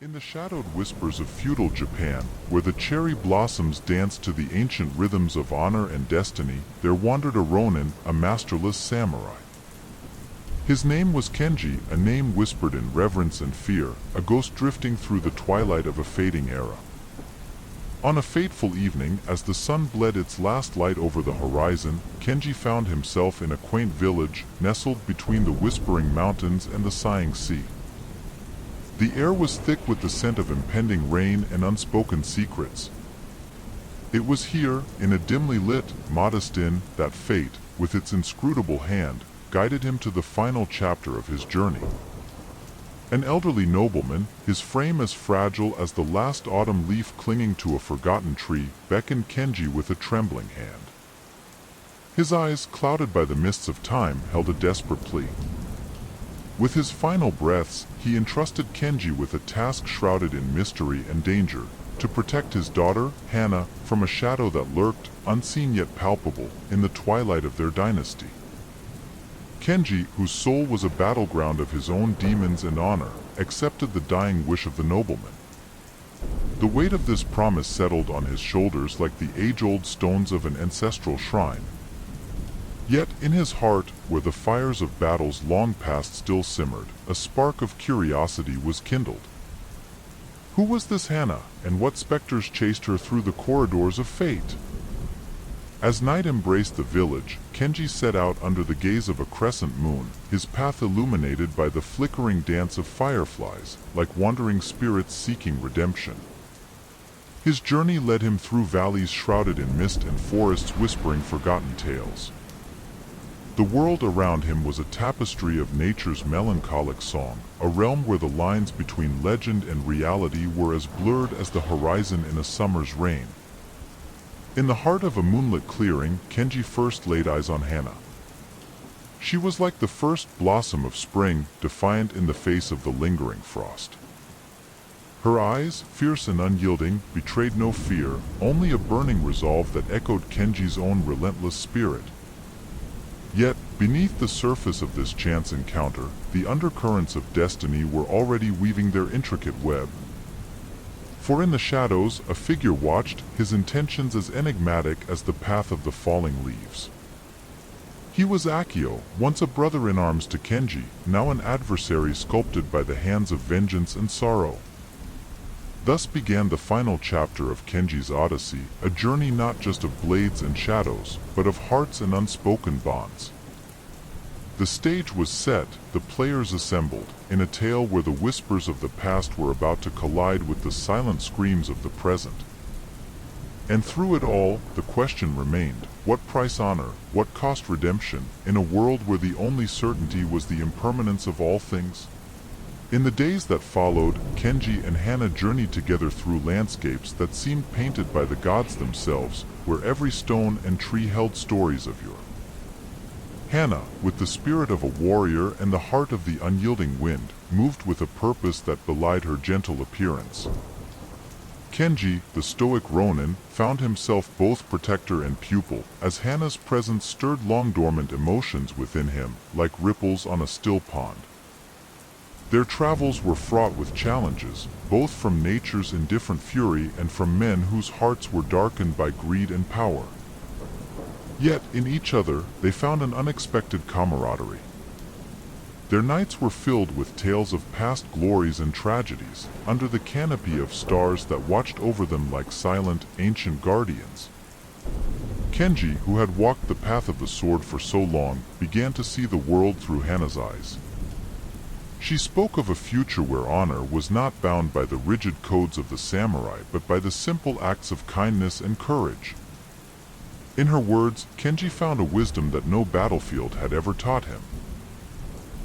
In the shadowed whispers of feudal Japan, where the cherry blossoms danced to the ancient rhythms of honor and destiny, there wandered a Ronin, a masterless samurai. His name was Kenji, a name whispered in reverence and fear, a ghost drifting through the twilight of a fading era. On a fateful evening, as the sun bled its last light over the horizon, Kenji found himself in a quaint village, nestled between the whispering mountains and the sighing sea. The air was thick with the scent of impending rain and unspoken secrets. It was here, in a dimly lit, modest inn, that fate, with its inscrutable hand, guided him to the final chapter of his journey. An elderly nobleman, his frame as fragile as the last autumn leaf clinging to a forgotten tree, beckoned Kenji with a trembling hand. His eyes, clouded by the mists of time, held a desperate plea. With his final breaths, he entrusted Kenji with a task shrouded in mystery and danger, to protect his daughter, Hana, from a shadow that lurked, unseen yet palpable, in the twilight of their dynasty. Kenji, whose soul was a battleground of his own demons and honor, accepted the dying wish of the nobleman. The weight of this promise settled on his shoulders like the age-old stones of an ancestral shrine. Yet in his heart, where the fires of battles long past still simmered, a spark of curiosity was kindled. Who was this Hana, and what specters chased her through the corridors of fate? As night embraced the village, Kenji set out under the gaze of a crescent moon, his path illuminated by the flickering dance of fireflies, like wandering spirits seeking redemption. His journey led him through valleys shrouded in mist and forests whispering forgotten tales. The world around him was a tapestry of nature's melancholic song, a realm where the lines between legend and reality were as blurred as the horizon in a summer's rain. In the heart of a moonlit clearing, Kenji first laid eyes on Hana. She was like the first blossom of spring, defiant in the face of the lingering frost. Her eyes, fierce and unyielding, betrayed no fear, only a burning resolve that echoed Kenji's own relentless spirit. Yet, beneath the surface of this chance encounter, the undercurrents of destiny were already weaving their intricate web. For in the shadows, a figure watched, his intentions as enigmatic as the path of the falling leaves. He was Akio, once a brother-in-arms to Kenji, now an adversary sculpted by the hands of vengeance and sorrow. Thus began the final chapter of Kenji's odyssey, a journey not just of blades and shadows, but of hearts and unspoken bonds. The stage was set, the players assembled, in a tale where the whispers of the past were about to collide with the silent screams of the present. And through it all, the question remained, what price honor, what cost redemption, in a world where the only certainty was the impermanence of all things? In the days that followed, Kenji and Hana journeyed together through landscapes that seemed painted by the gods themselves, where every stone and tree held stories of yore. Hana, with the spirit of a warrior and the heart of the unyielding wind, moved with a purpose that belied her gentle appearance. Kenji, the stoic Ronin, found himself both protector and pupil, as Hana's presence stirred long-dormant emotions within him, like ripples on a still pond. Their travels were fraught with challenges, both from nature's indifferent fury and from men whose hearts were darkened by greed and power. Yet, in each other, they found an unexpected camaraderie. Their nights were filled with tales of past glories and tragedies, under the canopy of stars that watched over them like silent, ancient guardians. Kenji, who had walked the path of the sword for so long, began to see the world through Hana's eyes. She spoke of a future where honor was not bound by the rigid codes of the samurai but by the simple acts of kindness and courage. In her words, Kenji found a wisdom that no battlefield had ever taught him.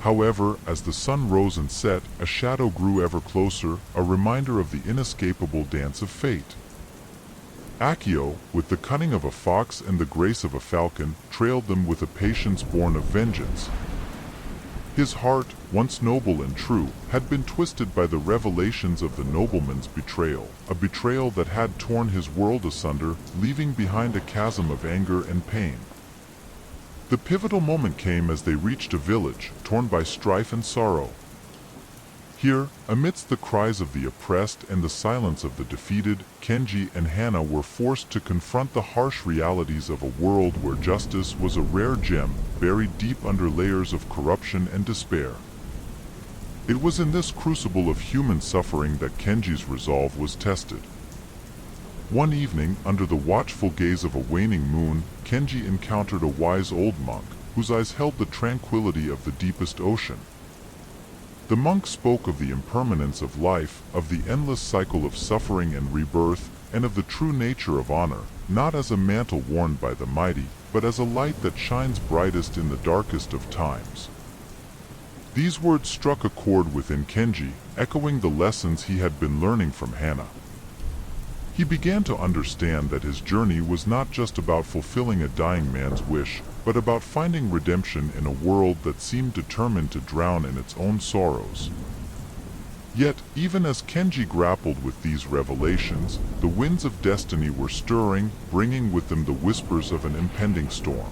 However, as the sun rose and set, a shadow grew ever closer, a reminder of the inescapable dance of fate. Akio, with the cunning of a fox and the grace of a falcon, trailed them with a patience born of vengeance. His heart, once noble and true, had been twisted by the revelations of the nobleman's betrayal, a betrayal that had torn his world asunder, leaving behind a chasm of anger and pain. The pivotal moment came as they reached a village, torn by strife and sorrow. Here, amidst the cries of the oppressed and the silence of the defeated, Kenji and Hana were forced to confront the harsh realities of a world where justice was a rare gem, buried deep under layers of corruption and despair. It was in this crucible of human suffering that Kenji's resolve was tested. One evening, under the watchful gaze of a waning moon, Kenji encountered a wise old monk, whose eyes held the tranquility of the deepest ocean. The monk spoke of the impermanence of life, of the endless cycle of suffering and rebirth, and of the true nature of honor, not as a mantle worn by the mighty, but as a light that shines brightest in the darkest of times. These words struck a chord within Kenji, echoing the lessons he had been learning from Hana. He began to understand that his journey was not just about fulfilling a dying man's wish, but about finding redemption in a world that seemed determined to drown in its own sorrows. Yet, even as Kenji grappled with these revelations, the winds of destiny were stirring, bringing with them the whispers of an impending storm.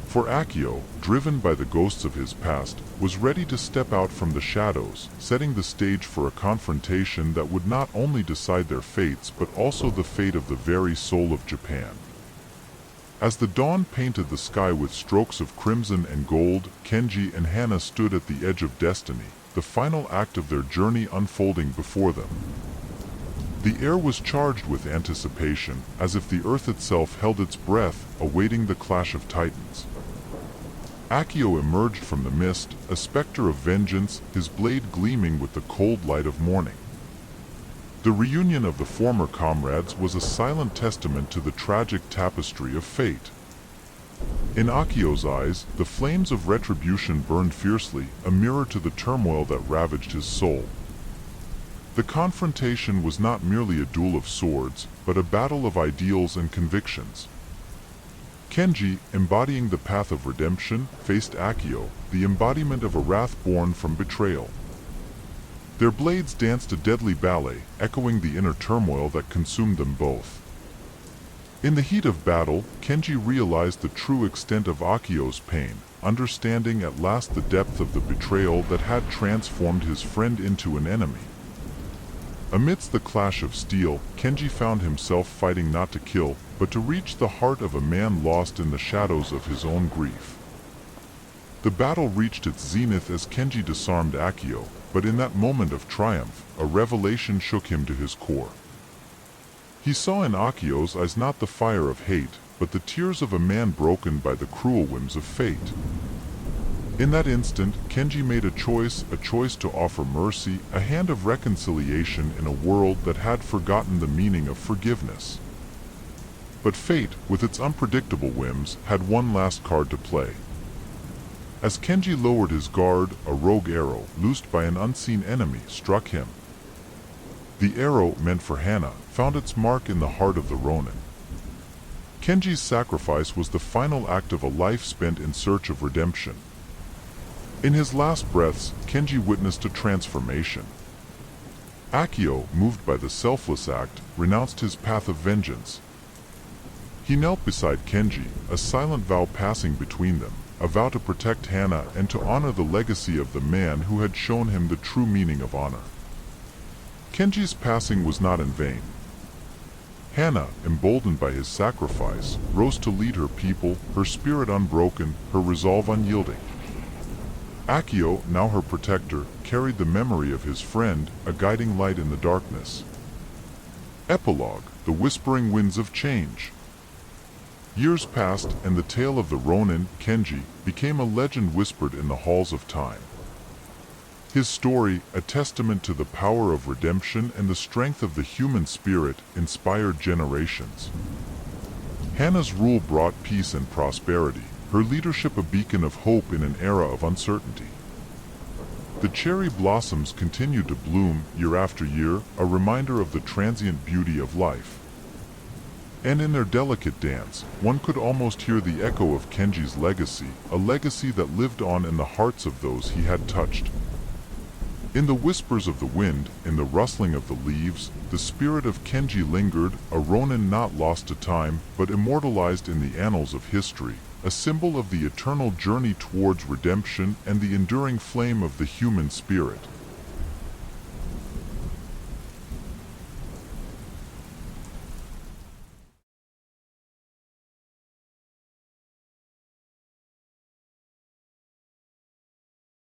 For Akio, driven by the ghosts of his past, was ready to step out from the shadows, setting the stage for a confrontation that would not only decide their fates but also the fate of the very soul of Japan. As the dawn painted the sky with strokes of crimson and gold, Kenji and Hana stood at the edge of destiny, the final act of their journey unfolding before them. The air was charged with anticipation, as if the earth itself held its breath, awaiting the clash of titans. Akio emerged from the mist, a specter of vengeance, his blade gleaming with the cold light of morning. The reunion of the former comrades was a silent testament to the tragic tapestry of fate. In Akio's eyes, the flames of retribution burned fiercely, a mirror to the turmoil that ravaged his soul. The confrontation was not merely a duel of swords, but a battle of ideals and convictions. Kenji, embodying the path of redemption, faced Akio, the embodiment of a wrath born from betrayal. Their blades danced a deadly ballet, echoing the inner turmoil that consumed them both. In the heat of battle, Kenji realized the true extent of Akio's pain, understanding at last the depth of the betrayal that had transformed his friend into an enemy. Amidst the clash of steel, Kenji found himself fighting not to kill, but to reach the heart of a man lost in the shadows of his own grief. The battle reached its zenith as Kenji disarmed Akio, but in that moment of triumph, a revelation shook him to his core. He saw in Akio's eyes not the fire of hate, but the tears of a man broken by the cruel whims of fate. In that instant, Kenji made a choice to offer mercy, a hand of reconciliation in a world that had forgotten the meaning of forgiveness. But fate, with its unpredictable whims, had one last card to play. As Kenji lowered his guard, a rogue arrow, loosed by an unseen enemy, struck him. The arrow, meant for Hana, found its mark in the heart of the Ronin. Kenji's sacrifice was the final act of a life spent in search of redemption. In his last breaths, Kenji witnessed a transformation. Akio, moved by the selfless act, renounced his path of vengeance. He knelt beside Kenji, a silent vow passing between them, a vow to protect Hana and to honor the legacy of the man who had shown him the true meaning of honor. Kenji's passing was not in vain. Hana, emboldened by his sacrifice, rose to lead her people, her spirit unbroken, her resolve unyielding. Akio, now her protector, carried the memory of his friend, a guiding light in the darkness. Epilogue: The Whispering Winds of Change. Years passed, and the tale of the Ronin, Kenji, became a legend whispered in the halls of time. His story, a testament to the power of redemption and the strength of the human spirit, inspired generations. Hana's rule brought peace and prosperity, her leadership a beacon of hope in an era of uncertainty. The cherry blossoms continued to bloom, year after year, a reminder of the transient beauty of life. And in their delicate dance, one could almost hear the echo of Kenji's legacy, a legacy that lived on in the hearts of those he had touched. In the whispers of the wind, in the rustling of the leaves, the spirit of Kenji lingered, a Ronin not lost to time, but immortalized in the annals of history, a symbol of the eternal journey towards redemption and the enduring flame of the human spirit.